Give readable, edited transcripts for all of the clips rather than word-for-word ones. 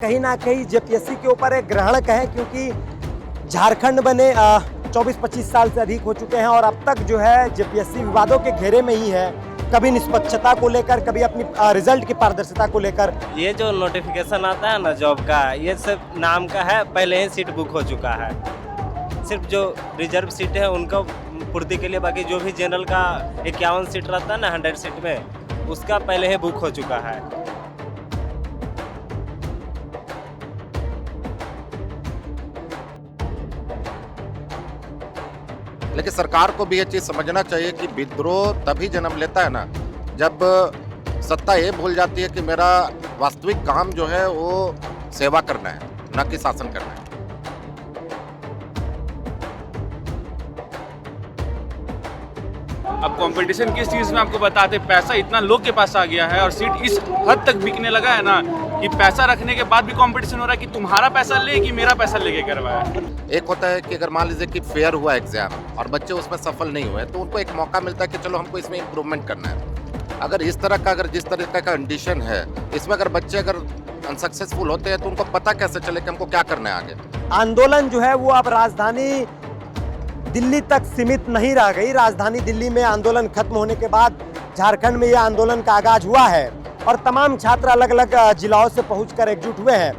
कहीं ना कहीं जेपीएससी के ऊपर एक ग्रहण कहें, क्योंकि झारखंड बने 24-25 साल से अधिक हो चुके हैं और अब तक जो है जेपीएससी विवादों के घेरे में ही है। कभी निष्पक्षता को लेकर, कभी अपनी रिजल्ट की पारदर्शिता को लेकर। ये जो नोटिफिकेशन आता है ना जॉब का, ये सिर्फ नाम का है, पहले ही सीट बुक हो चुका है। सिर्फ जो रिजर्व सीट है उनको पूर्ति के लिए, बाकी जो भी जनरल का 51 सीट रहता है ना 100 सीट में, उसका पहले ही बुक हो चुका है। लेकिन सरकार को भी ये चीज़ समझना चाहिए कि विद्रोह तभी जन्म लेता है ना जब सत्ता ये भूल जाती है कि मेरा वास्तविक काम जो है वो सेवा करना है, न कि शासन करना है। अब कंपटीशन किस चीज़ में आपको बताते, पैसा इतना लोग के पास आ गया है और सीट इस हद तक बिकने लगा है ना कि पैसा रखने के बाद भी कंपटीशन हो रहा है कि तुम्हारा पैसा ले कि मेरा पैसा लेके करवाया। एक होता है कि अगर मान लीजिए कि फेयर हुआ एग्जाम और बच्चे उसमें सफल नहीं हुए तो उनको एक मौका मिलता है कि चलो हमको इसमें इम्प्रूवमेंट करना है। अगर इस तरह का जिस तरह का कंडीशन है, इसमें अगर बच्चे अनसक्सेसफुल होते हैं तो उनको पता कैसे चले कि हमको क्या करना है आगे। आंदोलन जो है वो अब राजधानी दिल्ली तक सीमित नहीं रह गई। राजधानी दिल्ली में आंदोलन खत्म होने के बाद झारखंड में यह आंदोलन का आगाज हुआ है और तमाम छात्र अलग अलग जिलाओं से पहुंचकर एकजुट हुए हैं।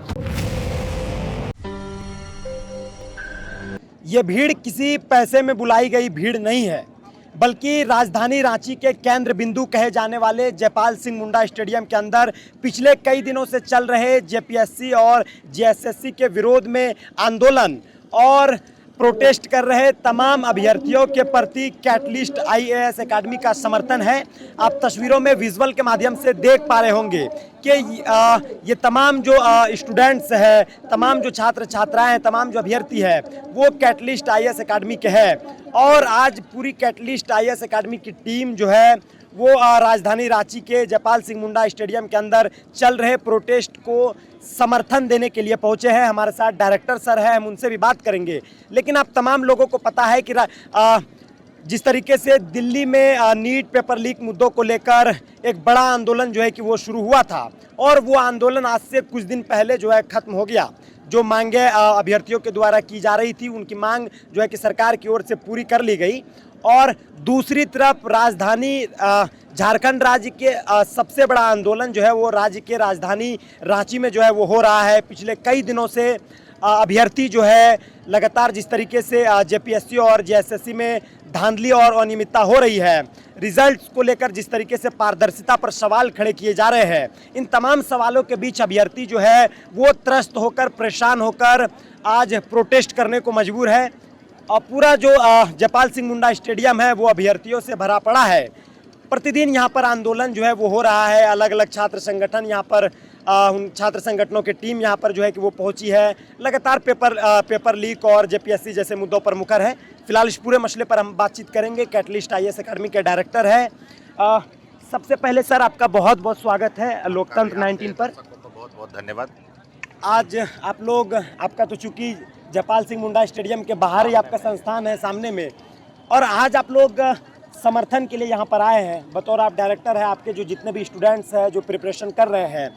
ये भीड़ किसी पैसे में बुलाई गई भीड़ नहीं है, बल्कि राजधानी रांची के केंद्र बिंदु कहे जाने वाले जयपाल सिंह मुंडा स्टेडियम के अंदर पिछले कई दिनों से चल रहे जेपीएससी और जेएसएससी के विरोध में आंदोलन और प्रोटेस्ट कर रहे तमाम अभ्यर्थियों के प्रति कैटलिस्ट आईएएस एकेडमी का समर्थन है। आप तस्वीरों में विजुअल के माध्यम से देख पा रहे होंगे कि ये तमाम जो स्टूडेंट्स हैं, तमाम जो छात्र छात्राएं हैं, तमाम जो अभ्यर्थी है वो कैटलिस्ट आईएएस एकेडमी के हैं। और आज पूरी कैटलिस्ट आईएएस एकेडमी की टीम जो है वो राजधानी रांची के जयपाल सिंह मुंडा स्टेडियम के अंदर चल रहे प्रोटेस्ट को समर्थन देने के लिए पहुंचे हैं। हमारे साथ डायरेक्टर सर हैं, हम उनसे भी बात करेंगे। लेकिन अब तमाम लोगों को पता है कि जिस तरीके से दिल्ली में नीट पेपर लीक मुद्दों को लेकर एक बड़ा आंदोलन जो है कि वो शुरू हुआ था और वो आंदोलन आज से कुछ दिन पहले जो है खत्म हो गया। जो मांगे अभ्यर्थियों के द्वारा की जा रही थी, उनकी मांग जो है कि सरकार की ओर से पूरी कर ली गई। और दूसरी तरफ राजधानी झारखंड राज्य के सबसे बड़ा आंदोलन जो है वो राज्य के राजधानी रांची में जो है वो हो रहा है। पिछले कई दिनों से अभ्यर्थी जो है लगातार जिस तरीके से जेपीएससी और जेएसएससी में धांधली और अनियमितता हो रही है, रिजल्ट्स को लेकर जिस तरीके से पारदर्शिता पर सवाल खड़े किए जा रहे हैं, इन तमाम सवालों के बीच अभ्यर्थी जो है वो त्रस्त होकर, परेशान होकर आज प्रोटेस्ट करने को मजबूर है। और पूरा जो जयपाल सिंह मुंडा स्टेडियम है वो अभ्यर्थियों से भरा पड़ा है। प्रतिदिन यहाँ पर आंदोलन जो है वो हो रहा है। अलग अलग छात्र संगठन यहाँ पर उन छात्र संगठनों की टीम यहाँ पर जो है कि वो पहुँची है। लगातार पेपर लीक और जेपीएससी जैसे मुद्दों पर मुखर है। फिलहाल इस पूरे मसले पर हम बातचीत करेंगे। कैटलिस्ट आईएएस एकेडमी के डायरेक्टर है। सबसे पहले सर आपका बहुत बहुत स्वागत है लोकतंत्र 19 पर। बहुत बहुत धन्यवाद। आज आप लोग, आपका तो चूँकि जयपाल सिंह मुंडा स्टेडियम के बाहर ही आपका संस्थान है सामने में, और आज आप लोग समर्थन के लिए यहाँ पर आए हैं। बतौर आप डायरेक्टर हैं, आपके जो जितने भी स्टूडेंट्स हैं जो प्रिपरेशन कर रहे हैं,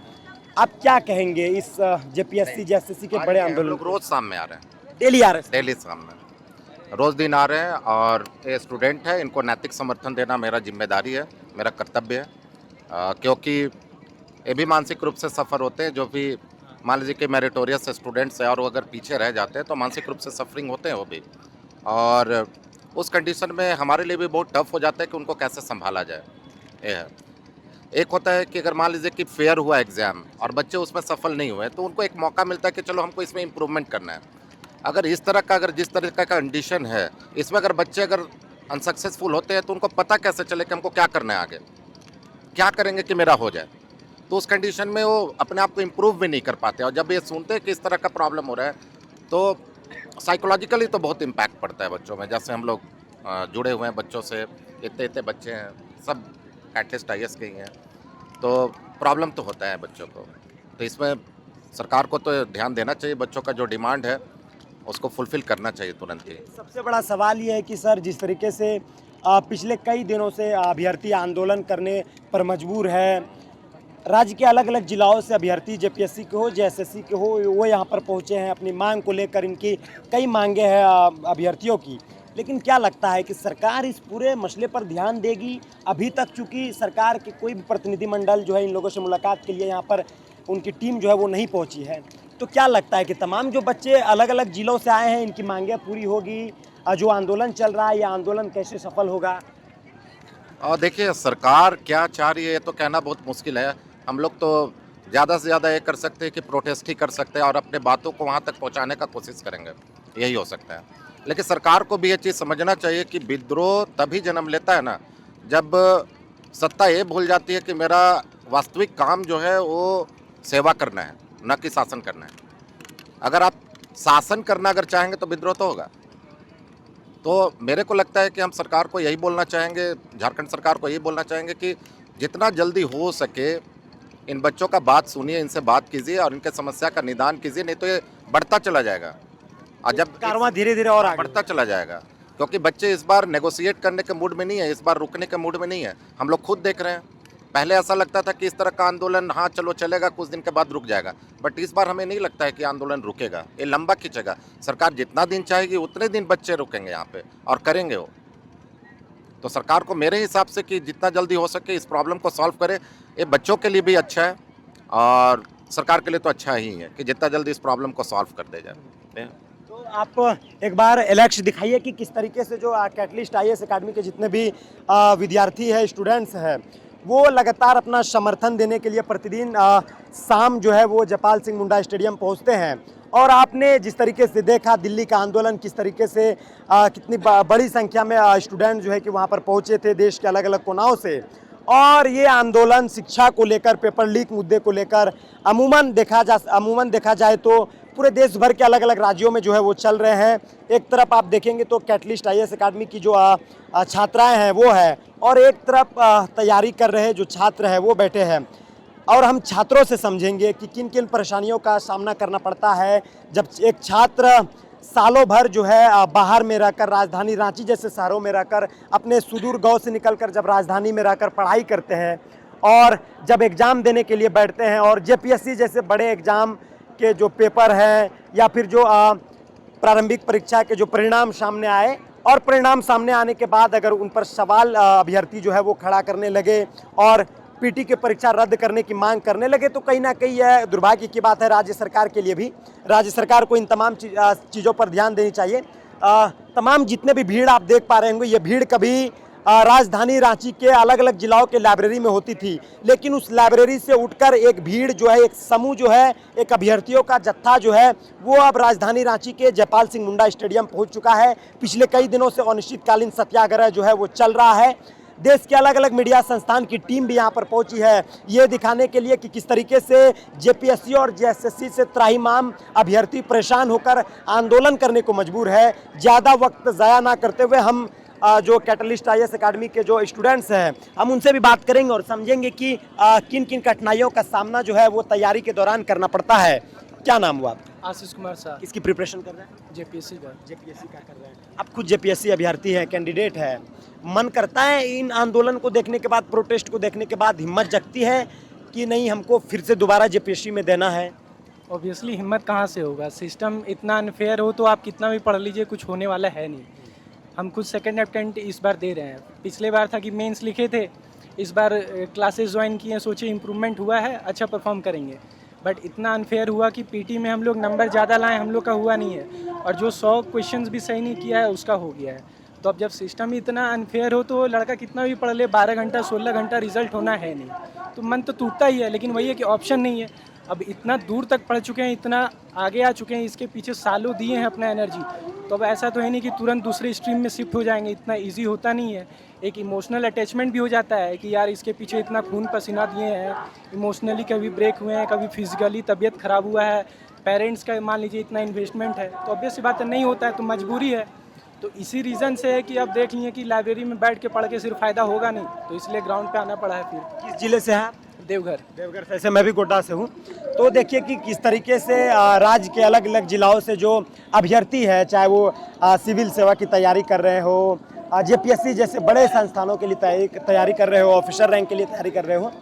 आप क्या कहेंगे इस जेपीएससी जेएसएससी के बड़े आंदोलन? लोग रोज शाम में आ रहे हैं, डेली आ रहे हैं? डेली शाम में रोज दिन आ रहे हैं और ये स्टूडेंट है, इनको नैतिक समर्थन देना मेरा जिम्मेदारी है, मेरा कर्तव्य है। क्योंकि ये भी मानसिक रूप से सफ़र होते हैं। जो भी मान लीजिए कि मेरिटोरियस स्टूडेंट्स हैं और वो अगर पीछे रह जाते हैं तो मानसिक रूप से सफरिंग होते हैं वो भी, और उस कंडीशन में हमारे लिए भी बहुत टफ हो जाता है कि उनको कैसे संभाला जाए। ये है। एक होता है कि अगर मान लीजिए कि फेयर हुआ एग्ज़ाम और बच्चे उसमें सफल नहीं हुए तो उनको एक मौका मिलता है कि चलो हमको इसमें इम्प्रूवमेंट करना है। अगर जिस तरह का कंडीशन है, इसमें अगर बच्चे अनसक्सेसफुल होते हैं तो उनको पता कैसे चले कि हमको क्या करना है आगे, क्या करेंगे कि मेरा हो जाए। तो उस कंडीशन में वो अपने आप को इम्प्रूव भी नहीं कर पाते। और जब ये सुनते हैं कि इस तरह का प्रॉब्लम हो रहा है तो साइकोलॉजिकली तो बहुत इम्पैक्ट पड़ता है बच्चों में। जैसे हम लोग जुड़े हुए हैं बच्चों से, इतने बच्चे हैं, सब कैटलिस्ट आईएएस के ही हैं, तो प्रॉब्लम तो होता है बच्चों को। तो इसमें सरकार को तो ध्यान देना चाहिए, बच्चों का जो डिमांड है उसको फुलफ़िल करना चाहिए तुरंत ही। सबसे बड़ा सवाल ये है कि सर जिस तरीके से पिछले कई दिनों से अभ्यर्थी आंदोलन करने पर मजबूर है, राज्य के अलग अलग जिलाओं से अभ्यर्थी जेपीएससी के हो जेएसएससी के हो वो यहाँ पर पहुँचे हैं अपनी मांग को लेकर। इनकी कई मांगे हैं अभ्यर्थियों की, लेकिन क्या लगता है कि सरकार इस पूरे मसले पर ध्यान देगी? अभी तक चूंकि सरकार के कोई भी प्रतिनिधिमंडल जो है इन लोगों से मुलाकात के लिए यहाँ पर उनकी टीम जो है वो नहीं पहुँची है, तो क्या लगता है कि तमाम जो बच्चे अलग अलग जिलों से आए हैं इनकी मांगें पूरी होगी? जो आंदोलन चल रहा है ये आंदोलन कैसे सफल होगा? और देखिए, सरकार क्या चाह रही है ये तो कहना बहुत मुश्किल है। हम लोग तो ज़्यादा से ज़्यादा ये कर सकते हैं कि प्रोटेस्ट ही कर सकते हैं और अपने बातों को वहाँ तक पहुँचाने का कोशिश करेंगे, यही हो सकता है। लेकिन सरकार को भी ये चीज़ समझना चाहिए कि विद्रोह तभी जन्म लेता है ना, जब सत्ता ये भूल जाती है कि मेरा वास्तविक काम जो है वो सेवा करना है, न कि शासन करना है। अगर आप शासन करना अगर चाहेंगे तो विद्रोह तो होगा। तो मेरे को लगता है कि हम सरकार को यही बोलना चाहेंगे, झारखंड सरकार को यही बोलना चाहेंगे कि जितना जल्दी हो सके इन बच्चों का बात सुनिए, इनसे बात कीजिए और इनके समस्या का निदान कीजिए, नहीं तो ये बढ़ता चला जाएगा। और जब कारवां धीरे धीरे और आगे बढ़ता चला जाएगा, क्योंकि बच्चे इस बार नेगोशिएट करने के मूड में नहीं है, इस बार रुकने के मूड में नहीं है। हम लोग खुद देख रहे हैं, पहले ऐसा लगता था कि इस तरह का आंदोलन हाँ चलो चलेगा, कुछ दिन के बाद रुक जाएगा, बट इस बार हमें नहीं लगता है कि आंदोलन रुकेगा, ये लंबा खींचेगा। सरकार जितना दिन चाहेगी उतने दिन बच्चे रुकेंगे यहाँ पे और करेंगे वो। तो सरकार को मेरे हिसाब से कि जितना जल्दी हो सके इस प्रॉब्लम को सॉल्व करे, ये बच्चों के लिए भी अच्छा है और सरकार के लिए तो अच्छा ही है कि जितना जल्दी इस प्रॉब्लम को सॉल्व कर दे जाए। तो आप एक बार लक्ष्य दिखाइए कि किस तरीके से जो कैटलिस्ट आईएएस अकेडमी के जितने भी विद्यार्थी हैं, स्टूडेंट्स हैं, वो लगातार अपना समर्थन देने के लिए प्रतिदिन शाम जो है वो जयपाल सिंह मुंडा स्टेडियम पहुंचते हैं। और आपने जिस तरीके से देखा दिल्ली का आंदोलन किस तरीके से कितनी बड़ी संख्या में स्टूडेंट जो है कि वहाँ पर पहुँचे थे देश के अलग अलग कोनाओं से। और ये आंदोलन शिक्षा को लेकर, पेपर लीक मुद्दे को लेकर अमूमन देखा जाए तो पूरे देश भर के अलग अलग राज्यों में जो है वो चल रहे हैं। एक तरफ आप देखेंगे तो कैटलिस्ट आईएएस अकेडमी की जो छात्राएं हैं वो है, और एक तरफ तैयारी कर रहे जो छात्र हैं वो बैठे हैं। और हम छात्रों से समझेंगे कि किन किन परेशानियों का सामना करना पड़ता है जब एक छात्र सालों भर जो है बाहर में रहकर, राजधानी रांची जैसे शहरों में रहकर, अपने सुदूर गांव से निकलकर जब राजधानी में रहकर पढ़ाई करते हैं और जब एग्ज़ाम देने के लिए बैठते हैं और जेपीएससी जैसे बड़े एग्ज़ाम के जो पेपर हैं या फिर जो प्रारंभिक परीक्षा के जो परिणाम सामने आए और परिणाम सामने आने के बाद अगर उन पर सवाल अभ्यर्थी जो है वो खड़ा करने लगे और पीटी की परीक्षा रद्द करने की मांग करने लगे, तो कहीं ना कहीं यह दुर्भाग्य की बात है राज्य सरकार के लिए भी। राज्य सरकार को इन तमाम चीज़ों पर ध्यान देनी चाहिए। तमाम जितने भी भीड़ आप देख पा रहे होंगे, ये भीड़ कभी राजधानी रांची के अलग अलग जिलाओं के लाइब्रेरी में होती थी, लेकिन उस लाइब्रेरी से उठकर एक भीड़ जो है, एक समूह जो है, एक अभ्यर्थियों का जत्था जो है वो अब राजधानी रांची के जयपाल सिंह मुंडा स्टेडियम पहुंच चुका है। पिछले कई दिनों से अनिश्चितकालीन सत्याग्रह जो है वो चल रहा है। देश के अलग अलग मीडिया संस्थान की टीम भी यहाँ पर पहुंची है ये दिखाने के लिए कि किस तरीके से जेपीएससी और जेएसएससी से त्राहिमाम अभ्यर्थी परेशान होकर आंदोलन करने को मजबूर है। ज़्यादा वक्त ज़ाया ना करते हुए हम जो कैटलिस्ट आईएएस अकेडमी के जो स्टूडेंट्स हैं हम उनसे भी बात करेंगे और समझेंगे कि किन किन कठिनाइयों का सामना जो है वो तैयारी के दौरान करना पड़ता है। क्या नाम हुआ आपका? आशीष कुमार शाह। किसकी प्रिपरेशन कर रहे हैं? जेपीएससी का। जेपीएससी का कर रहे हैं। आप खुद जेपीएससी अभ्यर्थी हैं, कैंडिडेट है, मन करता है इन आंदोलन को देखने के बाद, प्रोटेस्ट को देखने के बाद हिम्मत जगती है कि नहीं हमको फिर से दोबारा जेपीएससी में देना है? ऑब्वियसली हिम्मत कहाँ से होगा, सिस्टम इतना अनफेयर हो तो आप कितना भी पढ़ लीजिए कुछ होने वाला है नहीं। हम खुद सेकंड अटेम्प्ट इस बार दे रहे हैं। पिछले बार था कि मेंस लिखे थे, इस बार क्लासेस ज्वाइन किए, सोचे इम्प्रूवमेंट हुआ है, अच्छा परफॉर्म करेंगे, बट इतना अनफेयर हुआ कि पीटी में हम लोग नंबर ज़्यादा लाएं, हम लोग का हुआ नहीं है, और जो 100 क्वेश्चंस भी सही नहीं किया है उसका हो गया है। तो अब जब सिस्टम इतना अनफेयर हो तो लड़का कितना भी पढ़ ले, 12 घंटा 16 घंटा रिजल्ट होना है नहीं, तो मन तो टूटता ही है। लेकिन वही है कि ऑप्शन नहीं है। अब इतना दूर तक पढ़ चुके हैं, इतना आगे आ चुके हैं, इसके पीछे सालों दिए हैं अपना एनर्जी, तो अब ऐसा तो है नहीं कि तुरंत दूसरे स्ट्रीम में शिफ्ट हो जाएंगे, इतना इजी होता नहीं है। एक इमोशनल अटैचमेंट भी हो जाता है कि यार इसके पीछे इतना खून पसीना दिए हैं, इमोशनली कभी ब्रेक हुए हैं, कभी फिजिकली तबीयत ख़राब हुआ है, पेरेंट्स का मान लीजिए इतना इन्वेस्टमेंट है, तो ऑब्वियस सी बात है नहीं होता है, तो मजबूरी है। तो इसी रीज़न से है कि अब देख लिए कि लाइब्रेरी में बैठ के पढ़ के सिर्फ फ़ायदा होगा नहीं, तो इसलिए ग्राउंड पे आना पड़ा है। फिर किस जिले से हैं? देवघर। देवघर से। ऐसे मैं भी गोड्डा से हूँ। तो देखिए कि किस तरीके से राज्य के अलग अलग जिलाओं से जो अभ्यर्थी है, चाहे वो सिविल सेवा की तैयारी कर रहे हो, जेपीएससी जैसे बड़े संस्थानों के लिए तैयारी कर रहे हो, ऑफिसर रैंक के लिए तैयारी कर रहे हो,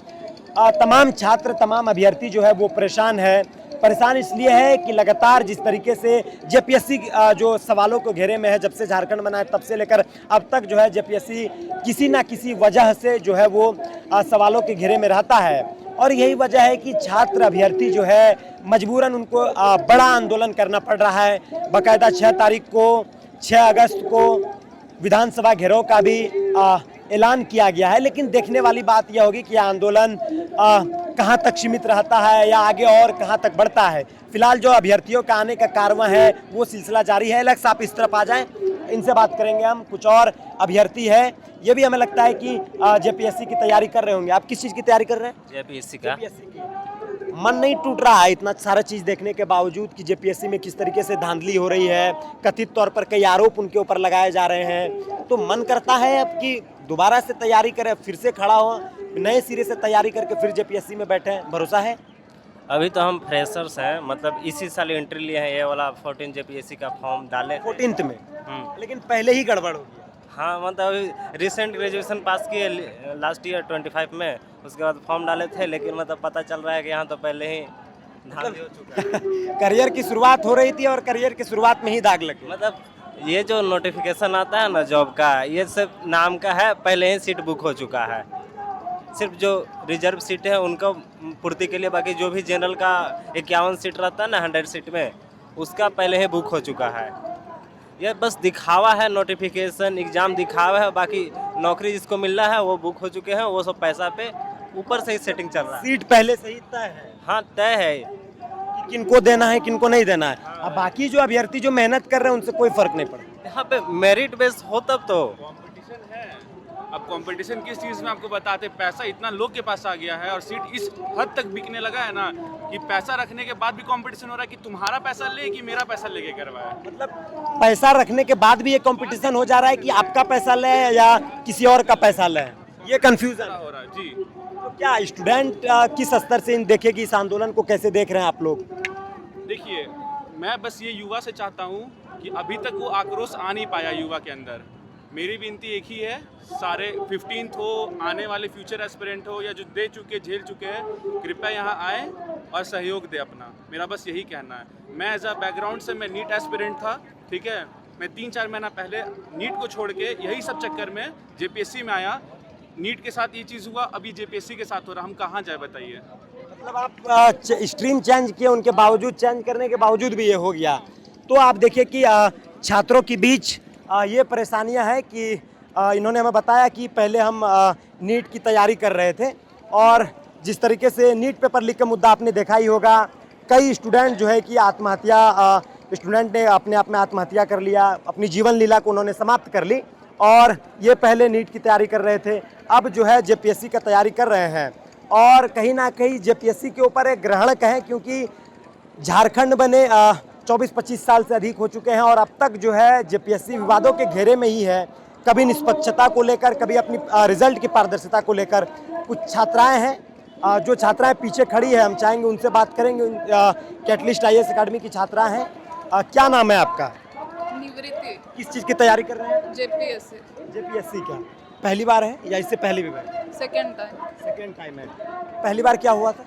तमाम छात्र तमाम अभ्यर्थी जो है वो परेशान इसलिए है कि लगातार जिस तरीके से जेपीएससी जो सवालों को घेरे में है, जब से झारखंड बना है तब से लेकर अब तक जो है जेपीएससी किसी ना किसी वजह से जो है वो सवालों के घेरे में रहता है। और यही वजह है कि छात्र अभ्यर्थी जो है मजबूरन उनको बड़ा आंदोलन करना पड़ रहा है। बाकायदा 6 अगस्त को विधानसभा घेराव का भी ऐलान किया गया है। लेकिन देखने वाली बात यह होगी कि यह आंदोलन कहां तक सीमित रहता है या आगे और कहां तक बढ़ता है। फिलहाल जो अभ्यर्थियों का आने का कारवां है वो सिलसिला जारी है। लक्ष्य आप इस तरफ आ जाएं, इनसे बात करेंगे हम। कुछ और अभ्यर्थी है, ये भी हमें लगता है कि जेपीएससी की तैयारी कर रहे होंगे। आप किस चीज़ की तैयारी कर रहे हैं? जेपीएससी का। मन नहीं टूट रहा है इतना सारा चीज़ देखने के बावजूद कि जेपीएससी में किस तरीके से धांधली हो रही है, कथित तौर पर कई आरोप उनके ऊपर लगाए जा रहे हैं, तो मन करता है अब कि दोबारा से तैयारी करें, फिर से खड़ा हो, नए सिरे से तैयारी करके फिर जेपीएससी में बैठे? भरोसा है? अभी तो हम फ्रेशर्स हैं, मतलब इसी साल एंट्री लिए हैं। ये वाला 14 जेपीएससी का फॉर्म डाले 14th में, लेकिन पहले ही गड़बड़ हो गया। हाँ, मतलब अभी रिसेंट ग्रेजुएशन पास किए लास्ट ईयर 25 में, उसके बाद फॉर्म डाले थे। लेकिन मतलब पता चल रहा है कि यहाँ तो पहले ही धांधली हो चुका है। करियर की शुरुआत हो रही थी और करियर की शुरुआत में ही दाग लग गई। मतलब ये जो नोटिफिकेशन आता है ना जॉब का, ये सिर्फ नाम का है, पहले ही सीट बुक हो चुका है। सिर्फ जो रिजर्व सीट है उनको पूर्ति के लिए, बाकी जो भी जनरल का 51 सीट रहता है ना 100 सीट में, उसका पहले ही बुक हो चुका है। ये बस दिखावा है, नोटिफिकेशन एग्जाम दिखावा है। बाकी नौकरी जिसको मिलना है वो बुक हो चुके हैं, वो सब पैसा पे ऊपर से ही सेटिंग चल रहा है। सीट पहले से ही तय है? हाँ, तय है कि किनको देना है किनको नहीं देना है। अब बाकी जो अभ्यर्थी जो मेहनत कर रहे हैं उनसे कोई फर्क नहीं पड़ता। यहाँ पे मेरिट बेस हो तब तो। कंपटीशन है। अब कंपटीशन किस चीज़ में आपको बताते, पैसा इतना लोग के पास आ गया है और सीट इस हद तक बिकने लगा है ना कि पैसा रखने के बाद भी कंपटीशन हो रहा है कि तुम्हारा पैसा ले कि मेरा पैसा लेके करवाए। मतलब पैसा रखने के बाद भी ये कंपटीशन हो जा रहा है कि आपका पैसा ले या किसी और का पैसा ले, ये कंफ्यूजन हो रहा है जी। तो क्या स्टूडेंट किस स्तर से देखेगी इस आंदोलन को, कैसे देख रहे हैं आप लोग? देखिए, मैं बस ये युवा से चाहता हूँ कि अभी तक वो आक्रोश आ नहीं पाया युवा के अंदर। मेरी विनती एक ही है, सारे 15th हो, आने वाले फ्यूचर एस्पिरेंट हो या जो दे चुके झेल चुके हैं, कृपया यहाँ आए और सहयोग दे अपना। मेरा बस यही कहना है। मैं एज अ बैकग्राउंड से मैं नीट एस्पिरेंट था, ठीक है। मैं 3-4 महीना पहले नीट को छोड़ के यही सब चक्कर में जेपीएससी में आया। नीट के साथ ये चीज़ हुआ, अभी जेपीएससी के साथ हो रहा। हम कहाँ जाए बताइए? मतलब आप स्ट्रीम चेंज किए, उनके बावजूद, चेंज करने के बावजूद भी ये हो गया। तो आप देखिए कि छात्रों के बीच ये परेशानियां हैं कि इन्होंने हमें बताया कि पहले हम नीट की तैयारी कर रहे थे और जिस तरीके से नीट पेपर लीक का मुद्दा आपने देखा ही होगा, कई स्टूडेंट जो है कि स्टूडेंट ने अपने आप में आत्महत्या कर लिया, अपनी जीवन लीला को उन्होंने समाप्त कर ली। और ये पहले नीट की तैयारी कर रहे थे, अब जो है जेपीएससी का तैयारी कर रहे हैं। और कहीं ना कहीं जेपीएससी के ऊपर एक ग्रहण कहें, क्योंकि झारखंड बने 24-25 साल से अधिक हो चुके हैं और अब तक जो है जेपीएससी विवादों के घेरे में ही है। कभी निष्पक्षता को लेकर, कभी अपनी रिजल्ट की पारदर्शिता को लेकर। कुछ छात्राएं हैं, जो छात्राएं पीछे खड़ी है, हम चाहेंगे उनसे बात करेंगे। कैटलिस्ट IAS अकेडमी की छात्रा हैं। क्या नाम है आपका? निवृत्ति। किस चीज़ की तैयारी कर रहे हैं? जेपीएससी का पहली बार है या इससे पहले भी बार? Second time. सेकेंड टाइम है। पहली बार क्या हुआ था?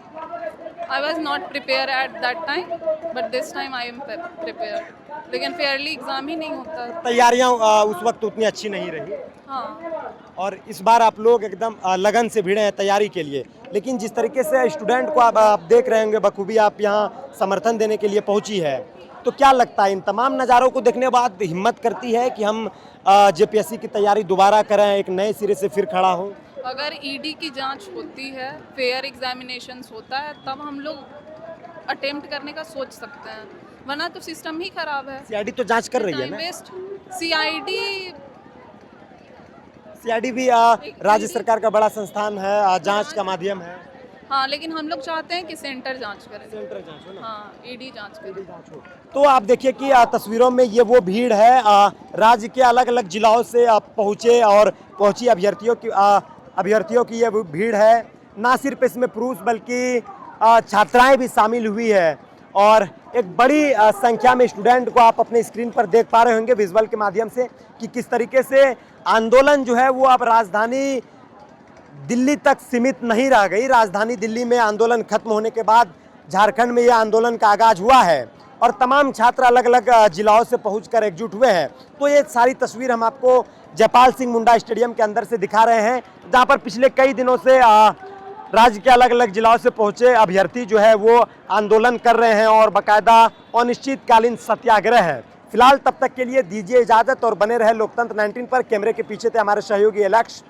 I was not prepare at that time, but this time I am prepare. लेकिन फेयरली एग्जाम ही नहीं होता। तैयारियां उस वक्त उतनी अच्छी नहीं रही। हाँ। और इस बार आप लोग एकदम लगन से भिड़े हैं तैयारी के लिए। लेकिन जिस तरीके से स्टूडेंट को आप देख रहे होंगे, बखूबी आप यहाँ समर्थन देने के लिए पहुँची है, तो क्या लगता है इन तमाम नज़ारों को देखने के बाद हिम्मत करती है कि हम जेपीएससी की तैयारी दोबारा करें, एक नए सिरे से फिर खड़ा हो? अगर ईडी की जांच होती है, फेयर एग्जामिनेशंस होता है, तब हम लोग अटेम्प्ट करने का सोच सकते हैं, वरना तो सिस्टम ही खराब है। सीआईडी तो जांच कर रही है ना? वेस्ट। सीआईडी भी राज्य सरकार का बड़ा संस्थान है, जांच का माध्यम है। हाँ, लेकिन हम लोग चाहते हैं कि सेंटर जांच करे। सेंटर जांच हो ना? हाँ, ईडी जांच करे। तो आप देखिए कि तस्वीरों में ये वो भीड़ है, राज्य के अलग अलग जिलों से पहुँचे और पहुँची अभ्यर्थियों की ये भीड़ है। ना सिर्फ इसमें पुरुष बल्कि छात्राएं भी शामिल हुई है और एक बड़ी संख्या में स्टूडेंट को आप अपने स्क्रीन पर देख पा रहे होंगे विजुअल के माध्यम से कि किस तरीके से आंदोलन जो है वो अब राजधानी दिल्ली तक सीमित नहीं रह गई। राजधानी दिल्ली में आंदोलन खत्म होने के बाद झारखंड में यह आंदोलन का आगाज हुआ है और तमाम छात्र अलग अलग जिलाओं से पहुंचकर एकजुट हुए हैं। तो ये सारी तस्वीर हम आपको जयपाल सिंह मुंडा स्टेडियम के अंदर से दिखा रहे हैं, जहां पर पिछले कई दिनों से राज्य के अलग अलग जिलाओं से पहुंचे अभ्यर्थी जो है वो आंदोलन कर रहे हैं और बाकायदा अनिश्चितकालीन सत्याग्रह है। फिलहाल तब तक के लिए दीजिए इजाजत और बने रहे लोकतंत्र 19 पर। कैमरे के पीछे थे हमारे सहयोगी एलेक्स।